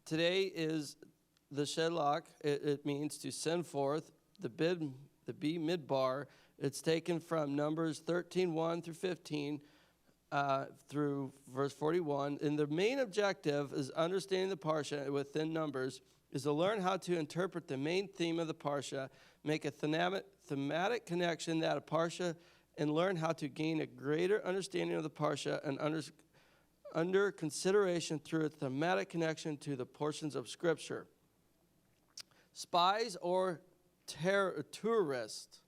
Today is the Shelach. It means to send forth. The B midbar. It's taken from Numbers 13:1 through 15 through verse 41. And the main objective is understanding the Parsha within Numbers is to learn how to interpret the main theme of the Parsha, make a thematic connection that a Parsha, and learn how to gain a greater understanding of the Parsha and under consideration through a thematic connection to the portions of Scripture. Spies or tourists.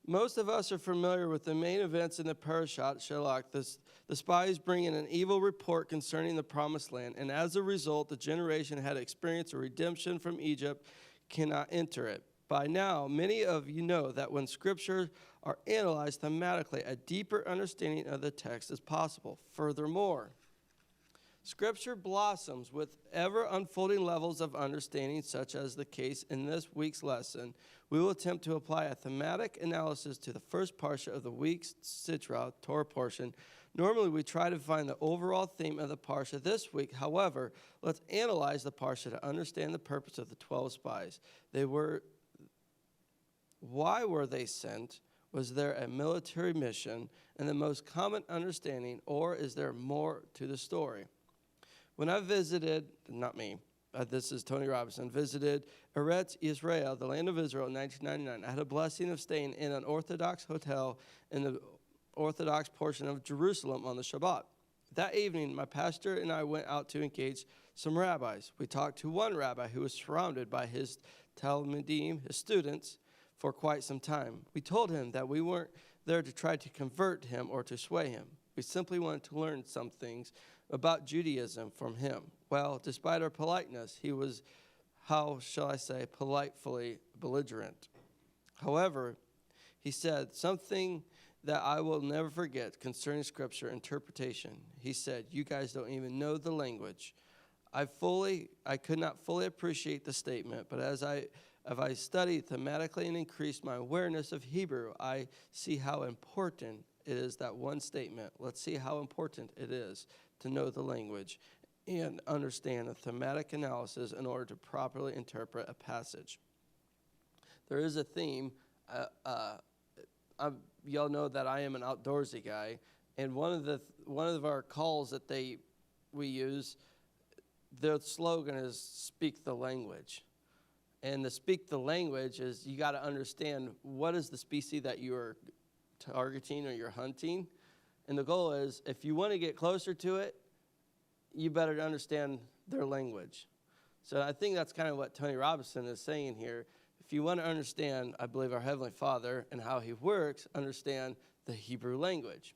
Most of us are familiar with the main events in the Parashat Shelach. The spies bring in an evil report concerning the Promised Land, and as a result, the generation had experienced a redemption from Egypt cannot enter it. By now, many of you know that when Scriptures are analyzed thematically, a deeper understanding of the text is possible. Furthermore, Scripture blossoms with ever-unfolding levels of understanding, such as the case in this week's lesson. We will attempt to apply a thematic analysis to the first parsha of the week's Sitra, Torah portion. Normally, we try to find the overall theme of the parsha this week. However, let's analyze the parsha to understand the purpose of the 12 spies. Why were they sent? Was there a military mission? And the most common understanding, or is there more to the story? When I visited, not me, this is Tony Robinson, visited Eretz Israel, the land of Israel, in 1999, I had a blessing of staying in an Orthodox hotel in the Orthodox portion of Jerusalem on the Shabbat. That evening, my pastor and I went out to engage some rabbis. We talked to one rabbi who was surrounded by his Talmudim, his students, for quite some time. We told him that we weren't there to try to convert him or to sway him. We simply wanted to learn some things about Judaism from him. Well, despite our politeness, he was, how shall I say, politely belligerent. However, he said something that I will never forget concerning Scripture interpretation. He said, "You guys don't even know the language." I could not fully appreciate the statement, but as I studied thematically and increased my awareness of Hebrew, I see how important it is, that one statement. Let's see how important it is to know the language and understand a thematic analysis in order to properly interpret a passage. There is a theme. Y'all know that I am an outdoorsy guy, and one of our calls that we use, their slogan is "Speak the language." And to speak the language is you got to understand what is the species that you are targeting or you're hunting. And the goal is, if you want to get closer to it, you better understand their language. So I think that's kind of what Tony Robinson is saying here. If you want to understand, I believe, our Heavenly Father and how He works, understand the Hebrew language.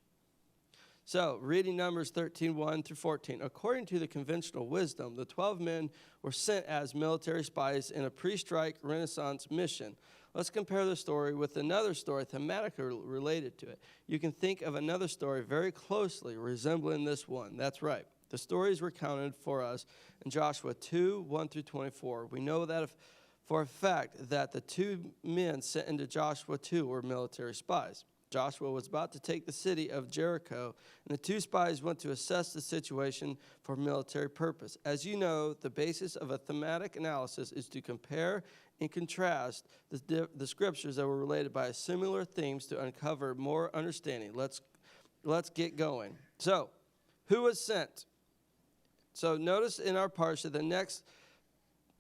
So, reading Numbers 13:1 through 14. According to the conventional wisdom, the 12 men were sent as military spies in a pre-strike Renaissance mission. Let's compare the story with another story thematically related to it. You can think of another story very closely resembling this one. That's right. The stories recounted for us in Joshua 2:1 through 24. We know that for a fact that the two men sent into Joshua 2 were military spies. Joshua was about to take the city of Jericho, and the two spies went to assess the situation for military purpose. As you know, the basis of a thematic analysis is to compare and contrast the scriptures that were related by similar themes to uncover more understanding. Let's get going. So, who was sent? So notice in our parsha,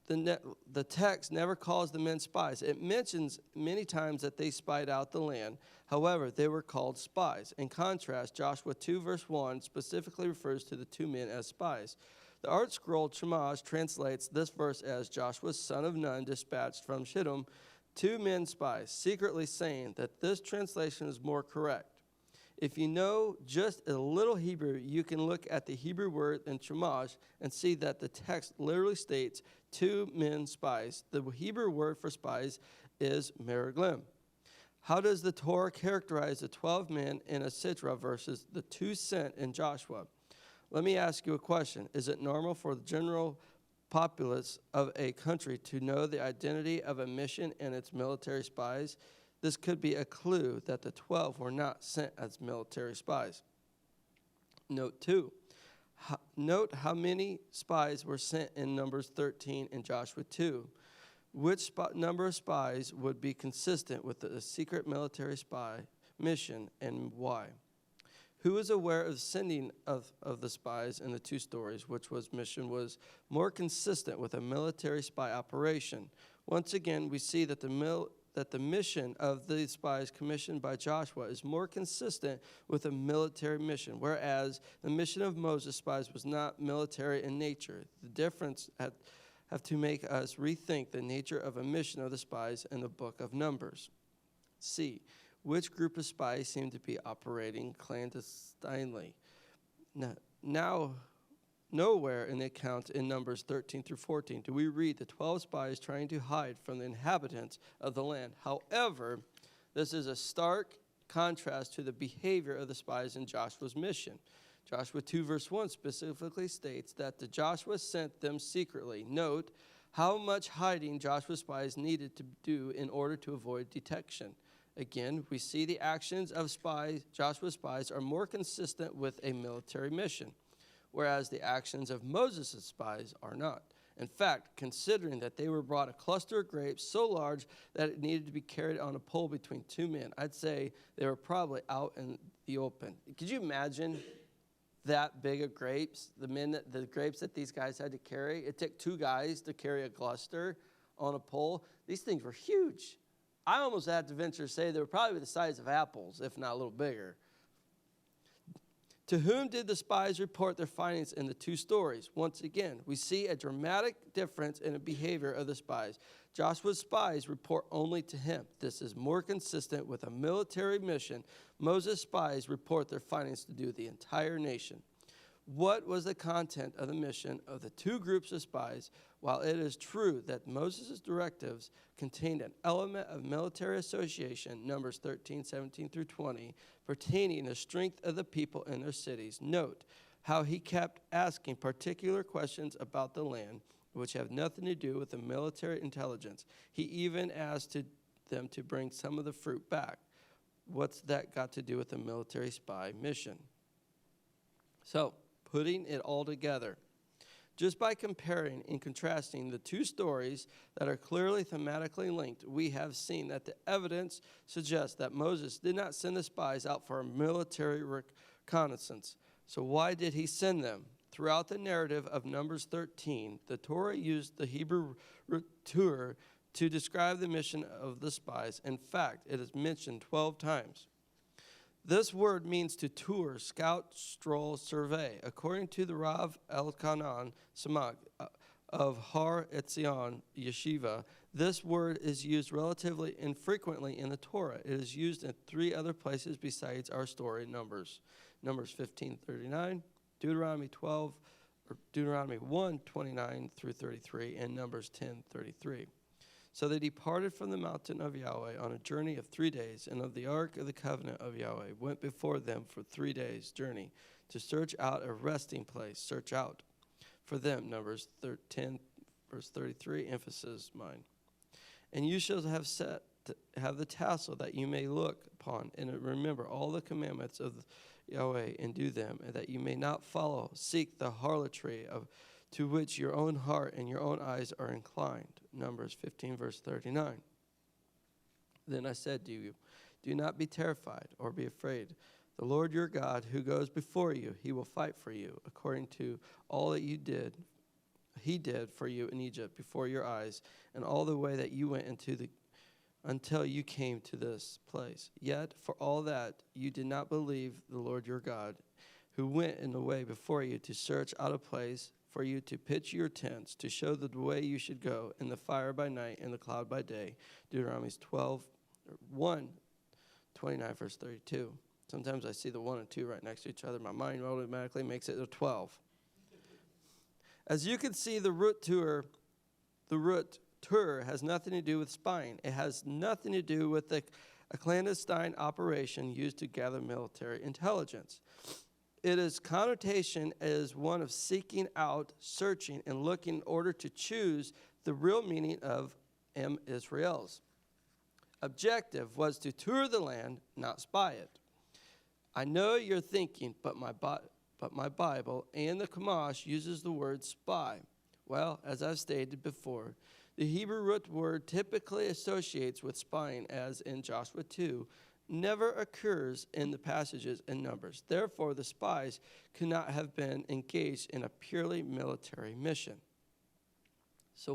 the text never calls the men spies. It mentions many times that they spied out the land. However, they were called spies. In contrast, Joshua 2 verse 1 specifically refers to the two men as spies. The art scroll Chumash translates this verse as Joshua, son of Nun, dispatched from Shittim, two men spies, secretly saying that this translation is more correct. If you know just a little Hebrew, you can look at the Hebrew word in Chumash and see that the text literally states two men spies. The Hebrew word for spies is meraglim. How does the Torah characterize the 12 men in a Sitra versus the two sent in Joshua? Let me ask you a question. Is it normal for the general populace of a country to know the identity of a mission and its military spies? This could be a clue that the 12 were not sent as military spies. Note 2. Note how many spies were sent in Numbers 13 and Joshua 2. Which number of spies would be consistent with the secret military spy mission, and why? Who is aware of sending of the spies in the two stories, which mission was more consistent with a military spy operation? Once again, we see that the mission of the spies commissioned by Joshua is more consistent with a military mission, whereas the mission of Moses' spies was not military in nature. The difference have to make us rethink the nature of a mission of the spies in the book of Numbers. C. Which group of spies seem to be operating clandestinely? Now, nowhere in the account in Numbers 13 through 14 do we read the 12 spies trying to hide from the inhabitants of the land. However, this is a stark contrast to the behavior of the spies in Joshua's mission. Joshua 2 verse 1 specifically states that Joshua sent them secretly. Note how much hiding Joshua's spies needed to do in order to avoid detection. Again, we see the actions of Joshua's spies are more consistent with a military mission, whereas the actions of Moses' spies are not. In fact, considering that they were brought a cluster of grapes so large that it needed to be carried on a pole between two men, I'd say they were probably out in the open. Could you imagine that big of grapes, the grapes that these guys had to carry? It took two guys to carry a cluster on a pole. These things were huge. I almost had to venture to say they were probably the size of apples, if not a little bigger. To whom did the spies report their findings in the two stories? Once again, we see a dramatic difference in the behavior of the spies. Joshua's spies report only to him. This is more consistent with a military mission. Moses' spies report their findings to the entire nation. What was the content of the mission of the two groups of spies? While it is true that Moses' directives contained an element of military association, Numbers 13, 17 through 20, pertaining to the strength of the people in their cities, note how he kept asking particular questions about the land, which have nothing to do with the military intelligence. He even asked them to bring some of the fruit back. What's that got to do with the military spy mission? So, putting it all together, just by comparing and contrasting the two stories that are clearly thematically linked, we have seen that the evidence suggests that Moses did not send the spies out for a military reconnaissance. So why did he send them? Throughout the narrative of Numbers 13, the Torah used the Hebrew tour to describe the mission of the spies. In fact, it is mentioned 12 times. This word means to tour, scout, stroll, survey. According to the Rav Elchanan Samag of Har Etzion Yeshiva, this word is used relatively infrequently in the Torah. It is used in three other places besides our story, Numbers. Numbers 15:39, Deuteronomy 1:29 through 33, and Numbers 10:33. So they departed from the mountain of Yahweh on a journey of 3 days, and of the ark of the covenant of Yahweh went before them for 3 days' journey to search out a resting place. Search out for them, Numbers 10, verse 33, emphasis mine. And you shall have the tassel that you may look upon and remember all the commandments of Yahweh and do them, and that you may not seek the harlotry to which your own heart and your own eyes are inclined. Numbers 15, verse 39. Then I said to you, do not be terrified or be afraid. The Lord your God, who goes before you, he will fight for you, according to all that he did for you in Egypt before your eyes, and all the way that you went until you came to this place. Yet for all that you did not believe the Lord your God, who went in the way before you to search out a place for you to pitch your tents, to show the way you should go, in the fire by night and the cloud by day. Deuteronomy 1:29, verse 32. Sometimes I see the 1 and 2 right next to each other. My mind automatically makes it a 12. As you can see, the root tour has nothing to do with spying. It has nothing to do with a clandestine operation used to gather military intelligence. Its connotation is one of seeking out, searching, and looking in order to choose the real meaning of Israel's. Objective was to tour the land, not spy it. I know you're thinking, but but my Bible and the Chumash uses the word spy. Well, as I've stated before, the Hebrew root word typically associates with spying, as in Joshua 2, never occurs in the passages in Numbers. Therefore, the spies could not have been engaged in a purely military mission. So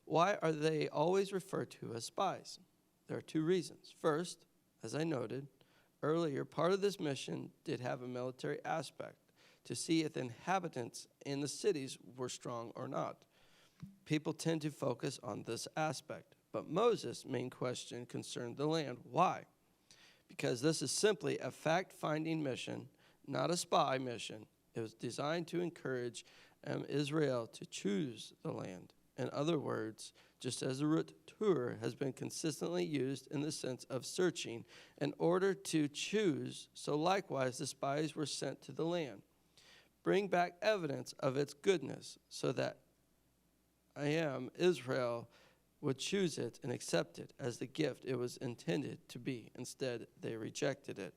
why are they always referred to as spies? There are two reasons. First, as I noted earlier, part of this mission did have a military aspect, to see if the inhabitants in the cities were strong or not. People tend to focus on this aspect, but Moses' main question concerned the land. Why? Because this is simply a fact-finding mission, not a spy mission. It was designed to encourage Israel to choose the land. In other words, just as the root tur has been consistently used in the sense of searching in order to choose, so likewise the spies were sent to the land. Bring back evidence of its goodness so that Israel would choose it and accept it as the gift it was intended to be. Instead, they rejected it.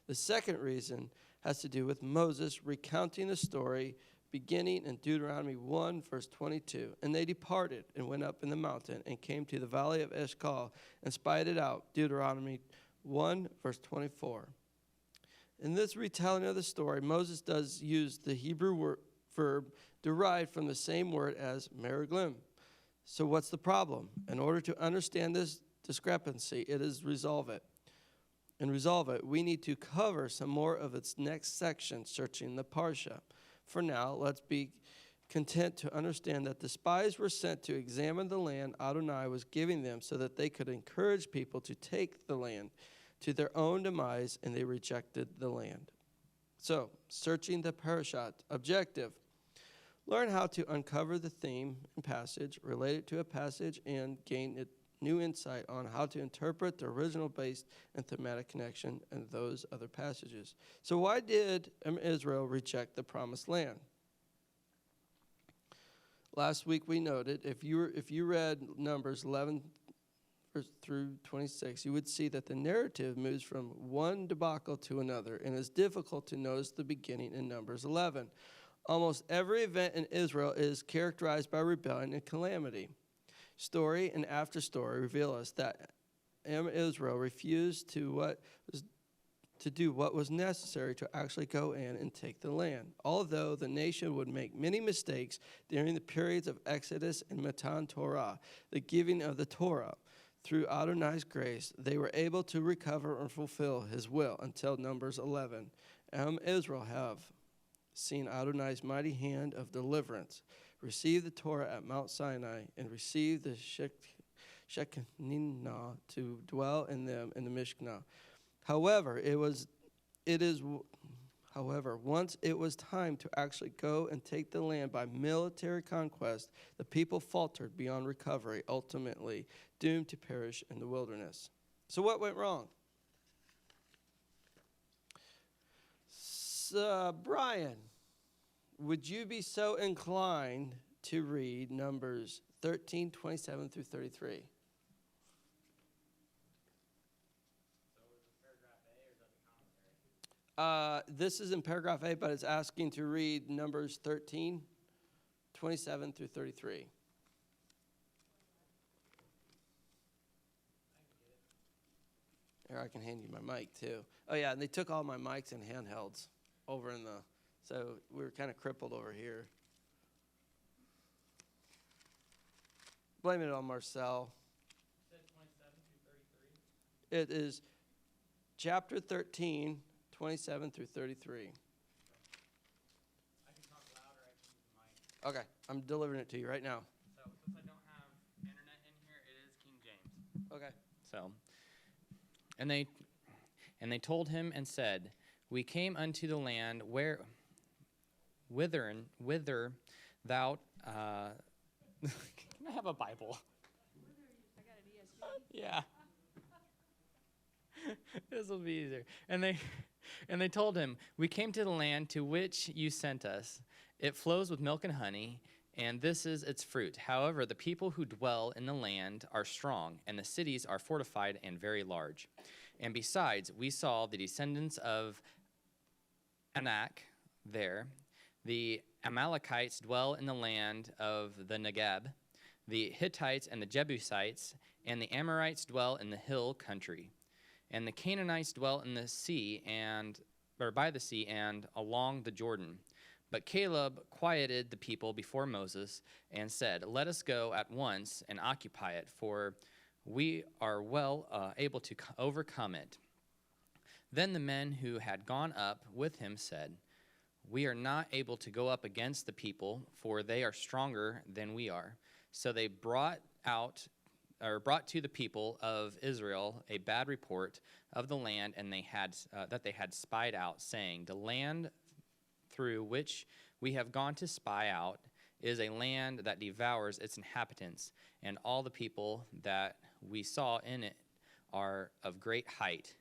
The second reason has to do with Moses recounting the story beginning in Deuteronomy 1, verse 22. And they departed and went up in the mountain and came to the valley of Eshcol and spied it out. Deuteronomy 1, verse 24. In this retelling of the story, Moses does use the Hebrew verb derived from the same word as meriglim. So what's the problem? In order to understand this discrepancy, it is resolve it. And resolve it, we need to cover some more of its next section, searching the Parsha. For now, let's be content to understand that the spies were sent to examine the land Adonai was giving them so that they could encourage people to take the land to their own demise, and they rejected the land. So, searching the Parashat. Objective: learn how to uncover the theme and passage, relate it to a passage, and gain new insight on how to interpret the original based and thematic connection in those other passages. So why did Israel reject the promised land? Last week we noted, if you read Numbers 11 through 26, you would see that the narrative moves from one debacle to another, and it's difficult to notice the beginning in Numbers 11. Almost every event in Israel is characterized by rebellion and calamity. Story and after story reveal us that Israel refused to do what was necessary to actually go in and take the land. Although the nation would make many mistakes during the periods of Exodus and Matan Torah, the giving of the Torah, through Adonai's grace, they were able to recover and fulfill his will until Numbers 11. Israel have seen Adonai's mighty hand of deliverance, received the Torah at Mount Sinai, and received the Shekinah to dwell in them in the Mishkanah. However, once it was time to actually go and take the land by military conquest, the people faltered beyond recovery, ultimately doomed to perish in the wilderness. So what went wrong? Brian, would you be so inclined to read Numbers 13, 27 through 33? This is in paragraph A, but it's asking to read Numbers 13, 27 through 33. Here, I can hand you my mic, too. Oh, yeah, and they took all my mics and handhelds over in the, so we were kind of crippled over here. Blame it on Marcel. You said 27 through 33? It is chapter 13, 27 through 33. I can talk louder, I can use the mic. Okay, I'm delivering it to you right now. So, since I don't have internet in here, it is King James. Okay. So, and they told him and said, we came unto the land whither thou, can I have a Bible? I got an ESV. Yeah. This will be easier. And they told him, we came to the land to which you sent us. It flows with milk and honey, and this is its fruit. However, the people who dwell in the land are strong, and the cities are fortified and very large. And besides, we saw the descendants of Anak there. The Amalekites dwell in the land of the Negeb. The Hittites and the Jebusites and the Amorites dwell in the hill country. And the Canaanites dwell in the sea or by the sea and along the Jordan. But Caleb quieted the people before Moses and said, "Let us go at once and occupy it, for we are well able to overcome it." Then the men who had gone up with him said, "We are not able to go up against the people, for they are stronger than we are." So they brought to the people of Israel a bad report of the land, and that they had spied out, saying, "The land through which we have gone to spy out is a land that devours its inhabitants, and all the people that we saw in it are of great height."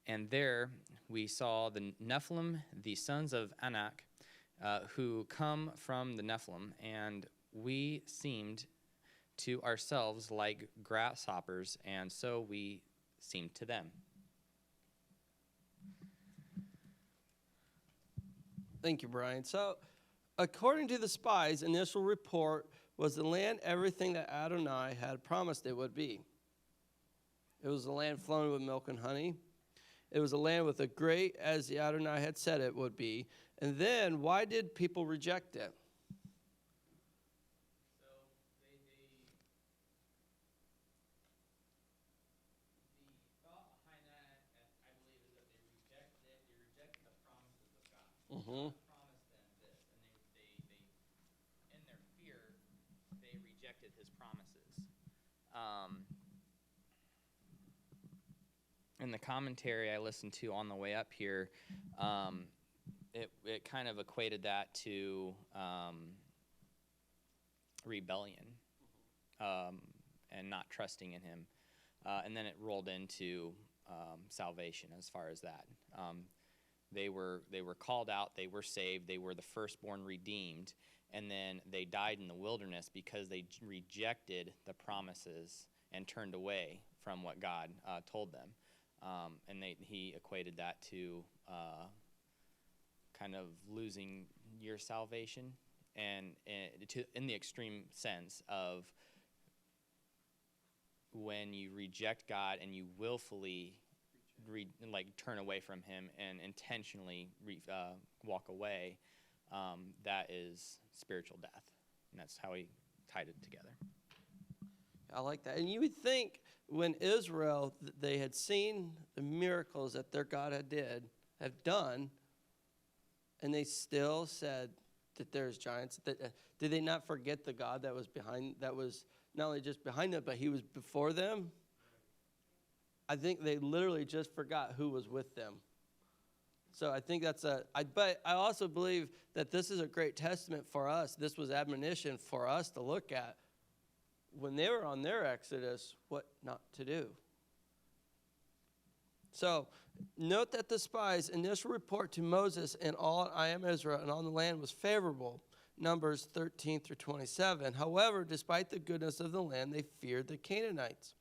And there we saw the Nephilim, the sons of Anak, who come from the Nephilim, and we seemed to ourselves like grasshoppers, and so we seemed to them. Thank you, Brian. So, according to the spies, initial report was the land everything that Adonai had promised it would be. It was a land flowing with milk and honey. It was a land with a great, as the Adonai had said it would be. And then, why did people reject it? So the thought behind that, I believe, is that they rejected it. They rejected the promises of God. Mm-hmm. God promised them this, and they in their fear, they rejected His promises. In the commentary I listened to on the way up here, it kind of equated that to rebellion and not trusting in Him, and then it rolled into salvation as far as that. They were called out, they were saved, they were the firstborn redeemed, and then they died in the wilderness because they rejected the promises and turned away from what God told them. And he equated that to kind of losing your salvation, and in the extreme sense of when you reject God and you willfully turn away from Him and intentionally walk away, that is spiritual death, and that's how he tied it together. I like that. And you would think when Israel, they had seen the miracles that their God have done, and they still said that there's giants. Did they not forget the God that was not only just behind them, but He was before them? I think they literally just forgot who was with them. So I think but I also believe that this is a great testament for us. This was admonition for us to look at when they were on their exodus, what not to do. So note that the spies' initial report to Moses and all I am Israel and on the land was favorable. Numbers 13 through 27. However, despite the goodness of the land, they feared the Canaanites.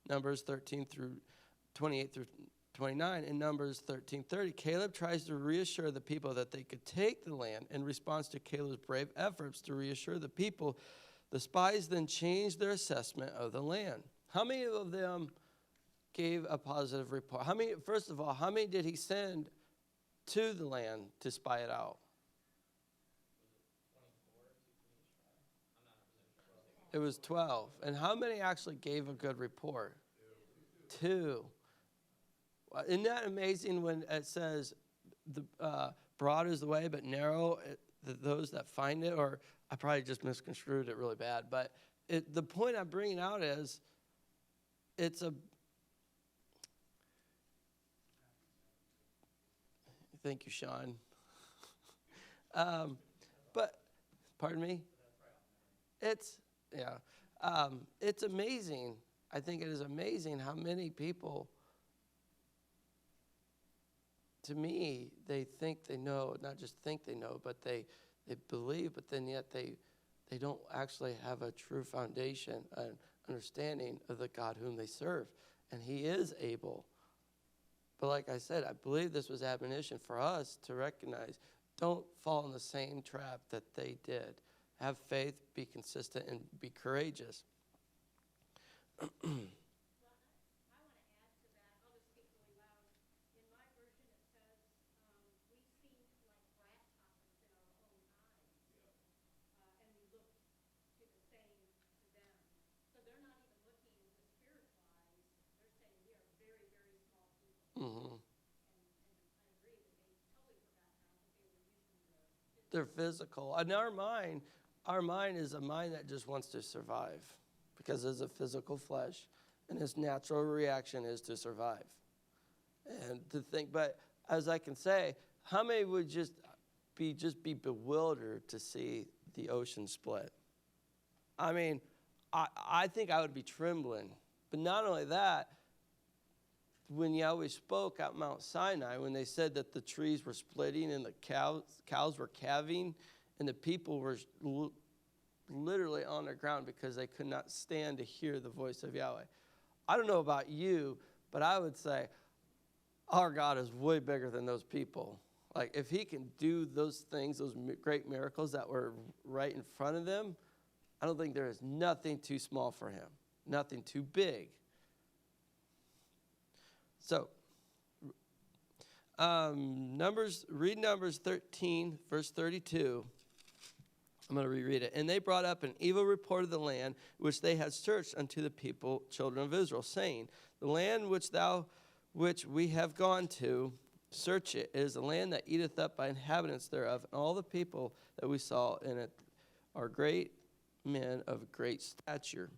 Numbers 13 through 28 through 29. In Numbers 13:30, Caleb tries to reassure the people that they could take the land. In response to Caleb's brave efforts to reassure the people, the spies then changed their assessment of the land. How many of them gave a positive report? First of all, how many did he send to the land to spy it out? It was 12. And how many actually gave a good report? Two. Isn't that amazing when it says broad is the way, but narrow those that find it? Or I probably just misconstrued it really bad. But the point I'm bringing out is thank you, Sean. But, pardon me? It's amazing. I think it is amazing how many people, to me, they think they know, not just think they know, but they believe, but then yet they don't actually have a true foundation, an understanding of the God whom they serve. And He is able. But like I said, I believe this was admonition for us to recognize don't fall in the same trap that they did. Have faith, be consistent, and be courageous. Mm-hmm. They're physical. In our mind is a mind that just wants to survive because it's a physical flesh, and its natural reaction is to survive. And to think, but as I can say, how many would just be bewildered to see the ocean split? I mean, I think I would be trembling. But not only that, when Yahweh spoke at Mount Sinai, when they said that the trees were splitting and the cows were calving, and the people were literally on the ground because they could not stand to hear the voice of Yahweh. I don't know about you, but I would say our God is way bigger than those people. Like, if he can do those things, those great miracles that were right in front of them, I don't think there is nothing too small for him, nothing too big. So, read Numbers 13, verse 32. I'm going to reread it. And they brought up an evil report of the land which they had searched unto the people, children of Israel, saying, the land which we have gone to, search it. It is a land that eateth up by inhabitants thereof, and all the people that we saw in it are great men of great stature.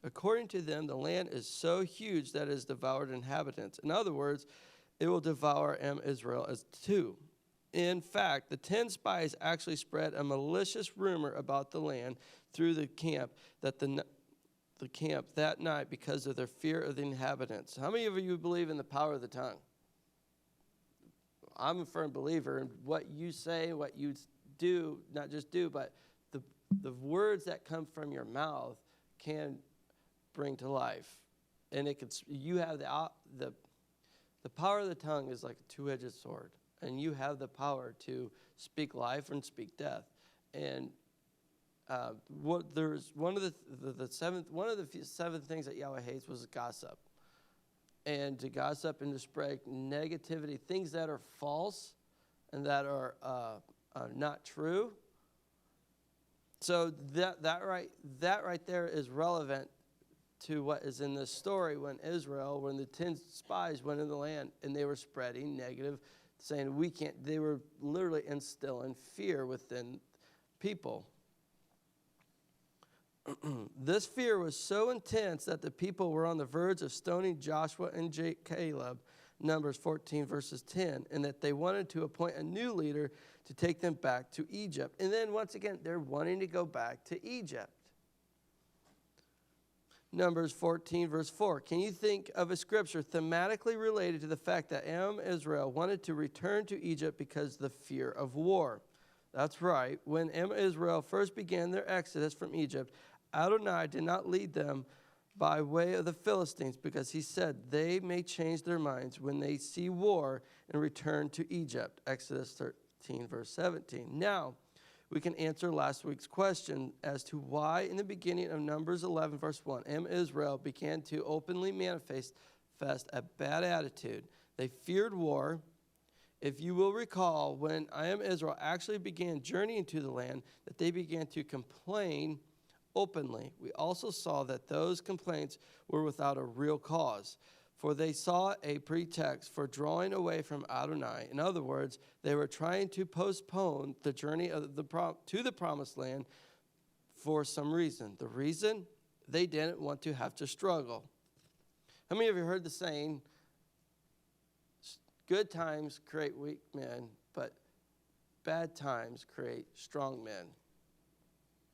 According to them, the land is so huge that it has devoured inhabitants. In other words, it will devour Israel as two. In fact, the 10 spies actually spread a malicious rumor about the land through the camp that night because of their fear of the inhabitants. How many of you believe in the power of the tongue? I'm a firm believer in what you say, what you do, not just do, but the words that come from your mouth can bring to life. And you have the power of the tongue is like a two-edged sword. And you have the power to speak life and speak death. And there's one of the seven things that Yahweh hates was gossip. And to gossip and to spread negativity, things that are false and that are not true. So that right there is relevant to what is in this story when the 10 spies went in the land and they were spreading negative, saying we can't. They were literally instilling fear within people. This fear was so intense that the people were on the verge of stoning Joshua and Caleb, Numbers 14, verses 10, and that they wanted to appoint a new leader to take them back to Egypt. And then once again, they're wanting to go back to Egypt. Numbers 14, verse 4. Can you think of a scripture thematically related to the fact that Israel wanted to return to Egypt because of the fear of war? That's right. When Israel first began their exodus from Egypt, Adonai did not lead them by way of the Philistines because he said they may change their minds when they see war and return to Egypt. Exodus 13, verse 17. Now, we can answer last week's question as to why in the beginning of Numbers 11, verse 1, Israel began to openly manifest a bad attitude. They feared war. If you will recall, when Israel actually began journeying to the land, that they began to complain openly. We also saw that those complaints were without a real cause, for they saw a pretext for drawing away from Adonai. In other words, they were trying to postpone the journey to the promised land for some reason. The reason? They didn't want to have to struggle. How many of you heard the saying, good times create weak men, but bad times create strong men?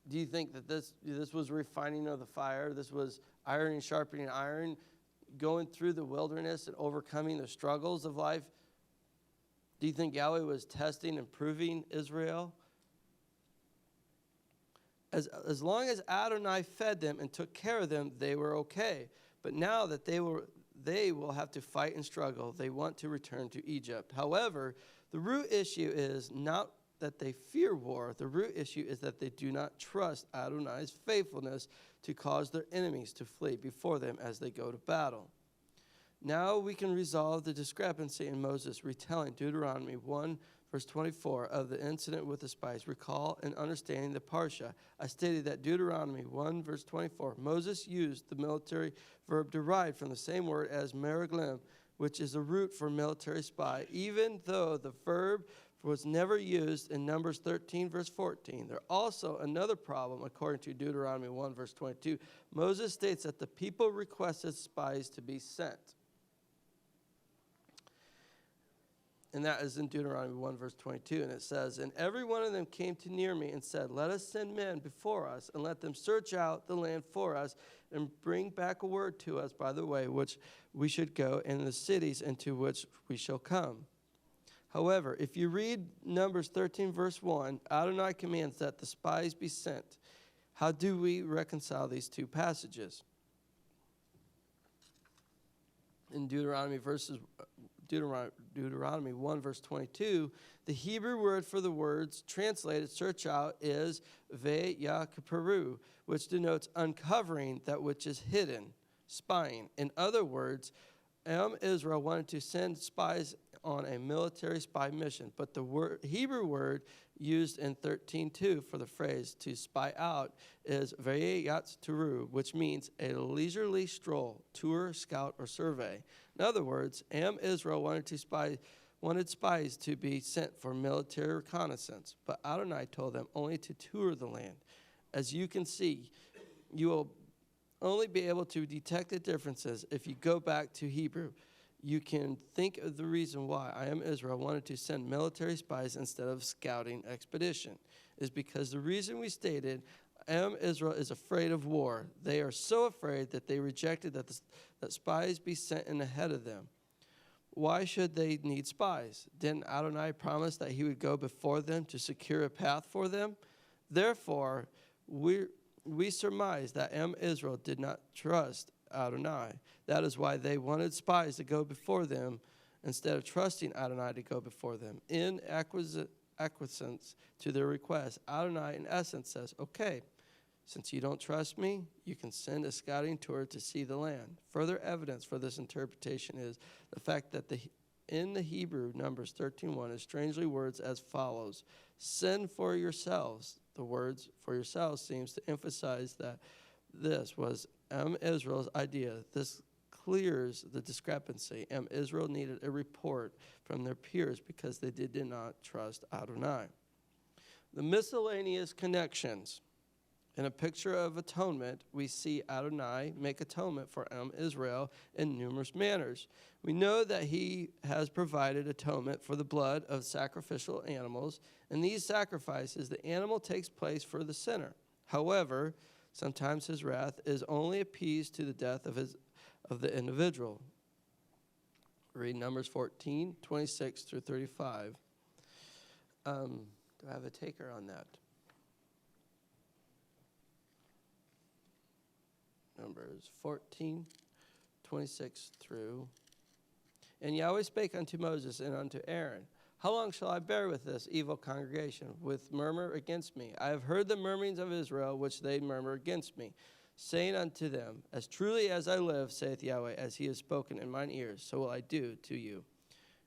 Do you think that this was refining of the fire? This was iron sharpening iron, going through the wilderness and overcoming the struggles of life? Do you think Yahweh was testing and proving Israel? As long as Adonai fed them and took care of them, they were okay. But now that they will have to fight and struggle. They want to return to Egypt. However, the root issue is not that they fear war. The root issue is that they do not trust Adonai's faithfulness to cause their enemies to flee before them as they go to battle. Now we can resolve the discrepancy in Moses retelling Deuteronomy 1, verse 24 of the incident with the spies. Recall and understanding the Parsha. I stated that Deuteronomy 1, verse 24, Moses used the military verb derived from the same word as meraglim, which is a root for military spy, even though the verb was never used in Numbers 13, verse 14. There's also another problem, according to Deuteronomy 1, verse 22. Moses states that the people requested spies to be sent. And that is in Deuteronomy 1, verse 22. And it says, and every one of them came to near me and said, let us send men before us, and let them search out the land for us, and bring back a word to us by the way which we should go, and the cities into which we shall come. However, if you read Numbers 13, verse 1, Adonai commands that the spies be sent. How do we reconcile these two passages? In Deuteronomy 1, verse 22, the Hebrew word for the words translated search out is ve'yakiperu, which denotes uncovering that which is hidden, spying. In other words, Israel wanted to send spies on a military spy mission, but the Hebrew word used in 13:2 for the phrase to spy out is ve'yatzturu, which means a leisurely stroll, tour, scout, or survey. In other words, Israel wanted spies to be sent for military reconnaissance, but Adonai told them only to tour the land. As you can see, you will only be able to detect the differences if you go back to Hebrew. You can think of the reason why Israel wanted to send military spies instead of scouting expedition is because the reason we stated Israel is afraid of war. They are so afraid that they rejected that spies be sent in ahead of them. Why should they need spies? Didn't Adonai promise that he would go before them to secure a path for them? Therefore, we surmise that Israel did not trust Adonai. That is why they wanted spies to go before them instead of trusting Adonai to go before them. In acquiescence to their request, Adonai in essence says, okay, since you don't trust me, you can send a scouting tour to see the land. Further evidence for this interpretation is the fact that in the Hebrew, Numbers 13:1 is strangely words as follows. Send for yourselves. The words for yourselves seems to emphasize that this was Israel's idea. This clears the discrepancy. Israel needed a report from their peers because they did not trust Adonai. The miscellaneous connections. In a picture of atonement, we see Adonai make atonement for Israel in numerous manners. We know that he has provided atonement for the blood of sacrificial animals. In these sacrifices, the animal takes place for the sinner. However, sometimes his wrath is only appeased to the death of the individual. Read Numbers 14, 26 through 35. Do I have a taker on that? Numbers 14, 26 through. And Yahweh spake unto Moses and unto Aaron, how long shall I bear with this evil congregation, with murmur against me? I have heard the murmurings of Israel, which they murmur against me, saying unto them, as truly as I live, saith Yahweh, as he has spoken in mine ears, so will I do to you.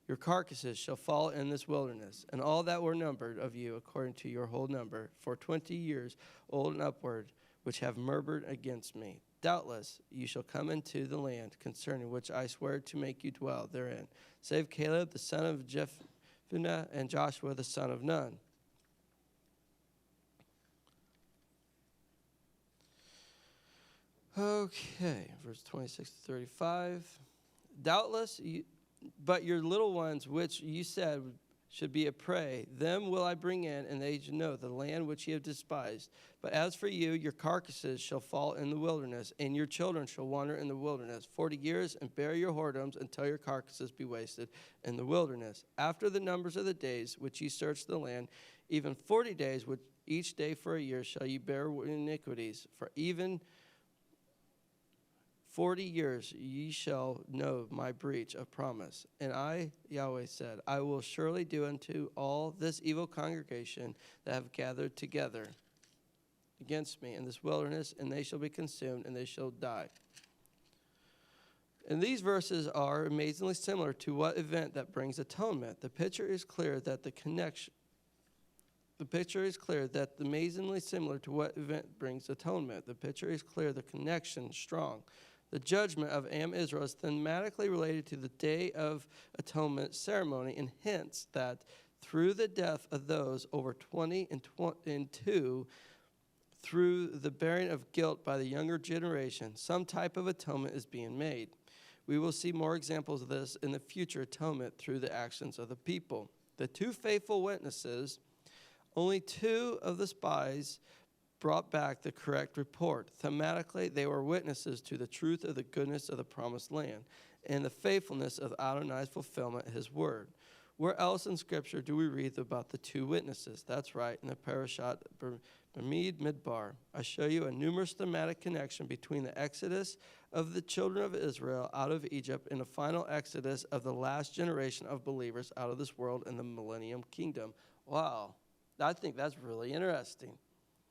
Your carcasses shall fall in this wilderness, and all that were numbered of you according to your whole number, for 20 years old and upward, which have murmured against me. Doubtless you shall come into the land concerning which I swear to make you dwell therein, save Caleb the son of Jephunneh and Joshua the son of Nun. Okay, verse 26 to 35. Doubtless, but your little ones which you said should be a prey, them will I bring in, and they shall know the land which ye have despised. But as for you, your carcasses shall fall in the wilderness, and your children shall wander in the wilderness 40 years, and bear your whoredoms until your carcasses be wasted in the wilderness. After the numbers of the days which ye search the land, even 40 days, which each day for a year, shall ye bear iniquities. For even 40 years ye shall know my breach of promise. And I, Yahweh, said, I will surely do unto all this evil congregation that have gathered together against me in this wilderness, and they shall be consumed, and they shall die. And these verses are amazingly similar to what event that brings atonement. The picture is clear that amazingly similar to what event brings atonement. The picture is clear, the connection strong. The judgment of Am Israel is thematically related to the Day of Atonement ceremony, and hints that through the death of those over 20 and 2, through the bearing of guilt by the younger generation, some type of atonement is being made. We will see more examples of this in the future atonement through the actions of the people. The 2 faithful witnesses, only 2 of the spies brought back the correct report. Thematically, they were witnesses to the truth of the goodness of the promised land and the faithfulness of Adonai's fulfillment of his word. Where else in Scripture do we read about the 2 witnesses? That's right, in the Parashat Bamid Midbar. I show you a numerous thematic connection between the exodus of the children of Israel out of Egypt and the final exodus of the last generation of believers out of this world in the millennium kingdom. Wow, I think that's really interesting.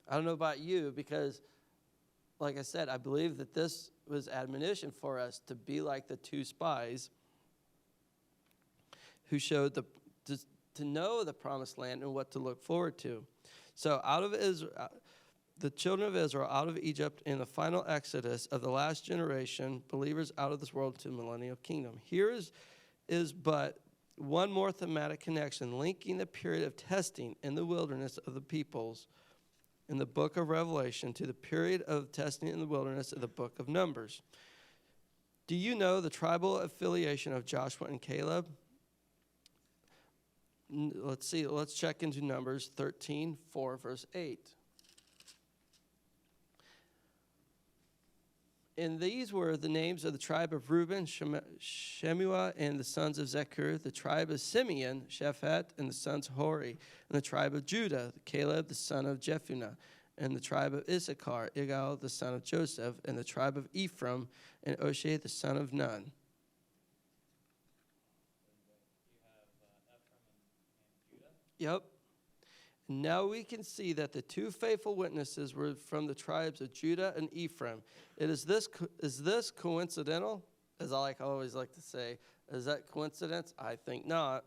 I don't know about you, because, like I said, I believe that this was admonition for us to be like the 2 spies who showed to know the promised land and what to look forward to. So out of Israel, the children of Israel out of Egypt in the final exodus of the last generation, believers out of this world to millennial kingdom. Here is but one more thematic connection linking the period of testing in the wilderness of the peoples in the book of Revelation to the period of testing in the wilderness of the book of Numbers. Do you know the tribal affiliation of Joshua and Caleb? Let's see. Let's check into Numbers 13:4, verse 8. And these were the names of the tribe of Reuben, Shemua, and the sons of Zechur, the tribe of Simeon, Shephat, and the sons of Hori, and the tribe of Judah, Caleb, the son of Jephunneh, and the tribe of Issachar, Igal, the son of Joseph, and the tribe of Ephraim, and Oshea, the son of Nun. Yep. And now we can see that the 2 faithful witnesses were from the tribes of Judah and Ephraim. Is this coincidental? As I always like to say, is that coincidence? I think not.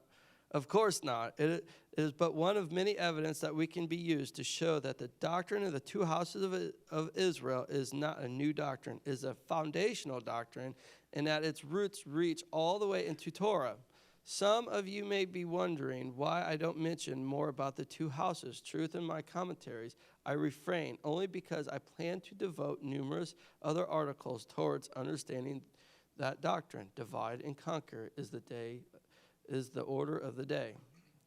Of course not. It is but one of many evidence that we can be used to show that the doctrine of the 2 houses of Israel is not a new doctrine, is a foundational doctrine, and that its roots reach all the way into Torah. Some of you may be wondering why I don't mention more about the 2 houses. Truth in my commentaries, I refrain only because I plan to devote numerous other articles towards understanding that doctrine. Divide and conquer is the order of the day.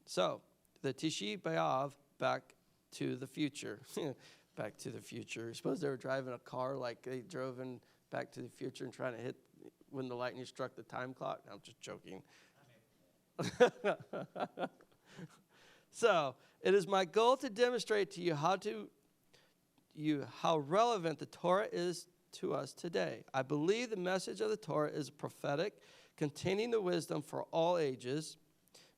So, the Tisha B'Av, back to the future. Back to the future. Suppose they were driving a car like they drove in Back to the Future and trying to hit when the lightning struck the time clock. No, I'm just joking. So, it is my goal to demonstrate to you how relevant the Torah is to us today. I believe the message of the Torah is prophetic, containing the wisdom for all ages.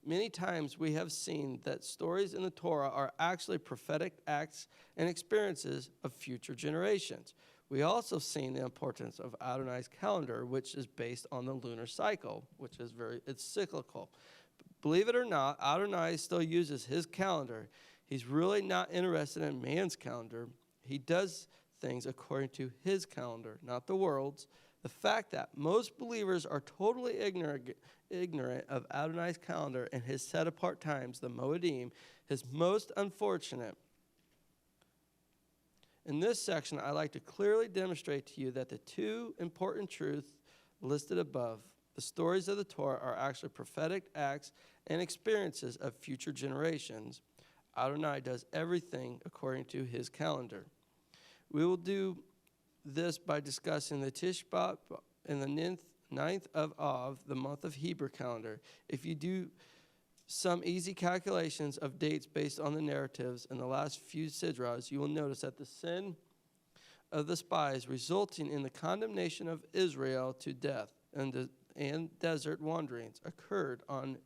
Many times we have seen that stories in the Torah are actually prophetic acts and experiences of future generations. We also seen the importance of Adonai's calendar, which is based on the lunar cycle, which is it's cyclical. Believe it or not, Adonai still uses his calendar. He's really not interested in man's calendar. He does things according to his calendar, not the world's. The fact that most believers are totally ignorant of Adonai's calendar and his set-apart times, the Moedim, is most unfortunate. In this section, I'd like to clearly demonstrate to you that the 2 important truths listed above, the stories of the Torah, are actually prophetic acts and experiences of future generations. Adonai does everything according to his calendar. We will do this by discussing the Tishbat and the 9th of Av, the month of Hebrew calendar. If you do some easy calculations of dates based on the narratives in the last few sidras, you will notice that the sin of the spies, resulting in the condemnation of Israel to death and desert wanderings, occurred on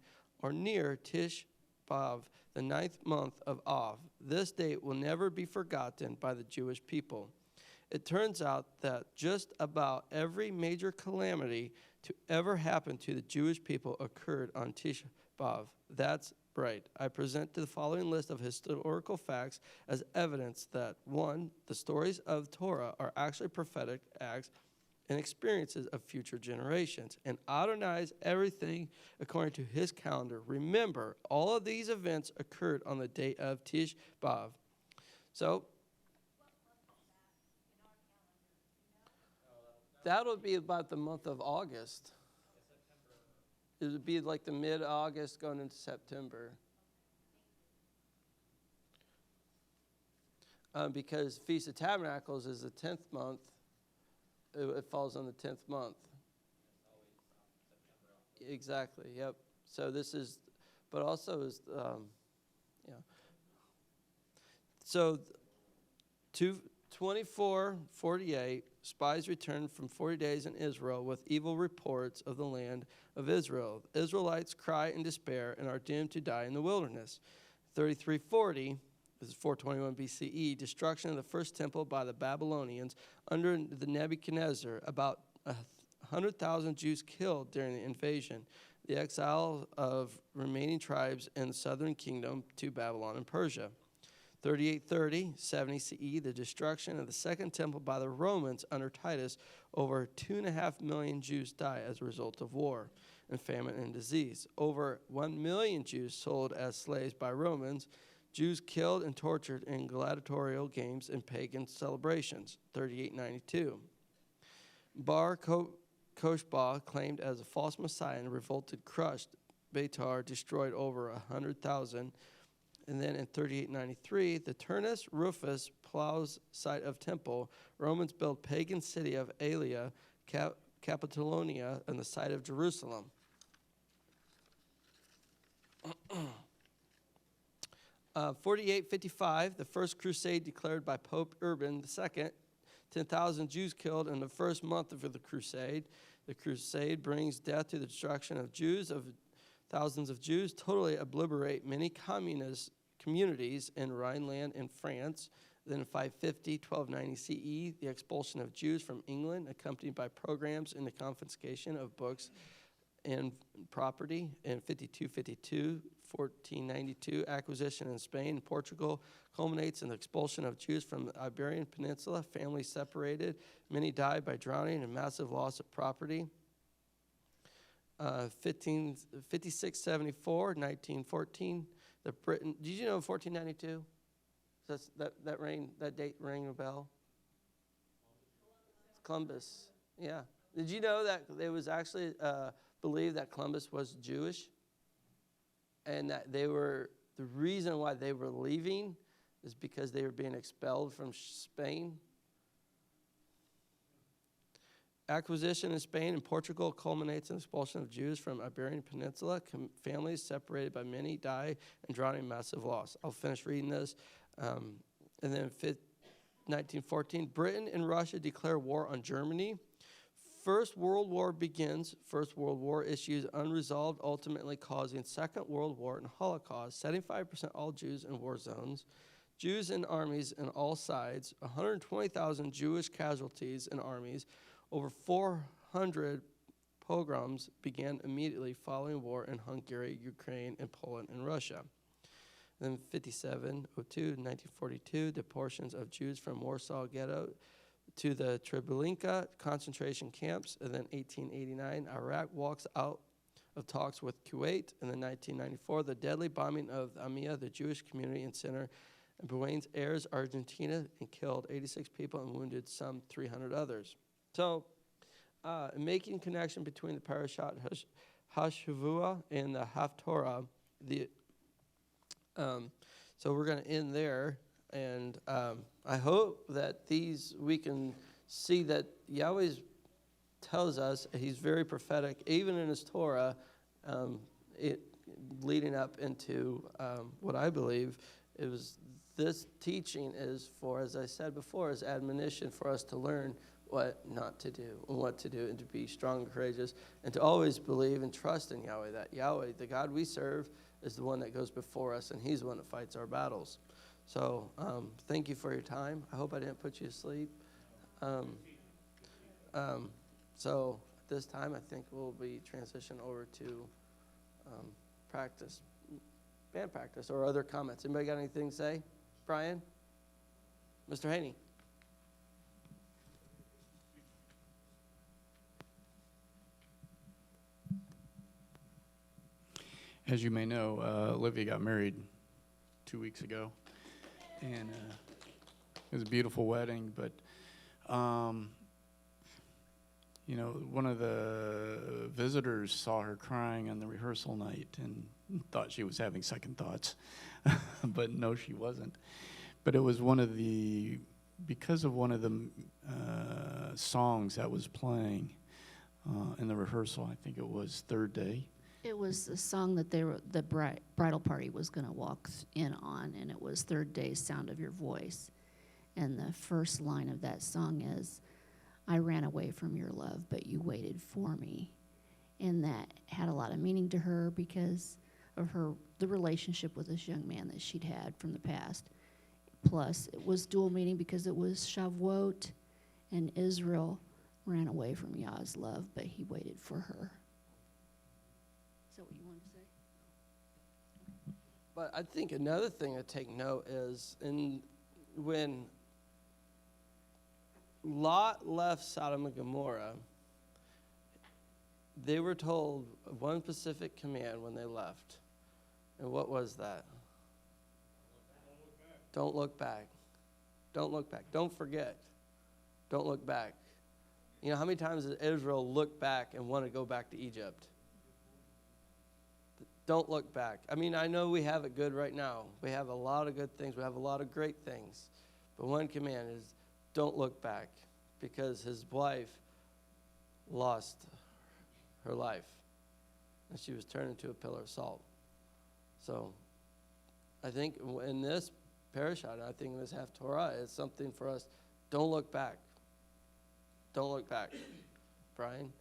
or near Tish B'Av, the 9th month of Av. This date will never be forgotten by the Jewish people. It turns out that just about every major calamity to ever happen to the Jewish people occurred on Tish B'Av. That's right. I present the following list of historical facts as evidence that, 1, the stories of Torah are actually prophetic acts and experiences of future generations, and Adonai's everything according to his calendar. Remember, all of these events occurred on the day of Tish B'Av. So, that would be about the month of August. It would be like the mid-August going into September. Because Feast of Tabernacles is the 10th month. It falls on the 10th month. Exactly, yep. So this is, but also is, yeah. So 24:48, spies returned from 40 days in Israel with evil reports of the land of Israel. The Israelites cry in despair and are doomed to die in the wilderness. 33:40, this is 421 BCE, destruction of the first temple by the Babylonians under the Nebuchadnezzar. About 100,000 Jews killed during the invasion. The exile of remaining tribes in the southern kingdom to Babylon and Persia. 3830, 70 CE, the destruction of the second temple by the Romans under Titus. Over 2.5 million Jews die as a result of war and famine and disease. Over 1 million Jews sold as slaves by Romans. Jews killed and tortured in gladiatorial games and pagan celebrations. 3892. Bar Kokhba, claimed as a false messiah and revolted, crushed. Beitar destroyed over 100,000. And then in 3893, the Turnus Rufus plows site of temple. Romans built pagan city of Aelia, Capitolonia, on the site of Jerusalem. 4855, the first crusade declared by Pope Urban II. 10,000 Jews killed in the first month of the crusade. The crusade brings death to the destruction of thousands of Jews, totally obliterate many communist communities in Rhineland and France. Then 550, 1290 CE, the expulsion of Jews from England, accompanied by programs in the confiscation of books and property. In 5252, 1492, acquisition in Spain and Portugal culminates in the expulsion of Jews from the Iberian Peninsula. Families separated. Many died by drowning and massive loss of property. 5674, 1914, the Britain. Did you know 1492? That date rang a bell? Columbus. Yeah. Did you know that it was actually believed that Columbus was Jewish? And that the reason why they were leaving is because they were being expelled from Spain. Acquisition in Spain and Portugal culminates in expulsion of Jews from Iberian Peninsula. Families separated by many die and drowning massive loss. I'll finish reading this. And then 1914, Britain and Russia declare war on Germany. First World War begins. First World War issues unresolved, ultimately causing Second World War and Holocaust. 75% all Jews in war zones. Jews in armies on all sides. 120,000 Jewish casualties in armies. Over 400 pogroms began immediately following war in Hungary, Ukraine, and Poland and Russia. Then 5702, 1942, deportations of Jews from Warsaw Ghetto to the Treblinka concentration camps. And then 1889, Iraq walks out of talks with Kuwait. And then 1994, the deadly bombing of Amia, the Jewish community and center in Buenos Aires, Argentina, and killed 86 people and wounded some 300 others. So, making connection between the Parashat HaShavua and the Haftorah, so we're going to end there, and I hope that we can see that Yahweh tells us he's very prophetic, even in his Torah, leading up into what I believe it was this teaching is for, as I said before, is admonition for us to learn what not to do and what to do, and to be strong and courageous, and to always believe and trust in Yahweh, that Yahweh, the God we serve, is the one that goes before us, and he's the one that fights our battles. So thank you for your time. I hope I didn't put you to sleep. So at this time, I think we'll be transitioned over to practice, band practice, or other comments. Anybody got anything to say? Brian? Mr. Haney? As you may know, Olivia got married 2 weeks ago, and it was a beautiful wedding, but you know, one of the visitors saw her crying on the rehearsal night and thought she was having second thoughts, but no, she wasn't. But it was because of one of the songs that was playing in the rehearsal. I think it was Third Day. It was the song that the bridal party was going to walk in on, and it was Third Day, Sound of Your Voice. And the first line of that song is, I ran away from your love, but you waited for me. And that had a lot of meaning to her because of the relationship with this young man that she'd had from the past. Plus, it was dual meaning because it was Shavuot, and Israel ran away from Yah's love, but he waited for her. Is that what you wanted to say? But I think another thing to take note is when Lot left Sodom and Gomorrah, they were told one specific command when they left. And what was that? Don't look back. Don't look back. Don't forget. Don't look back. You know, how many times did Israel look back and want to go back to Egypt? Don't look back. I mean, I know we have it good right now. We have a lot of good things. We have a lot of great things. But one command is don't look back, because his wife lost her life, and she was turned into a pillar of salt. So I think in this parashah, I think in this Haftorah, it's something for us. Don't look back. Don't look back. Brian?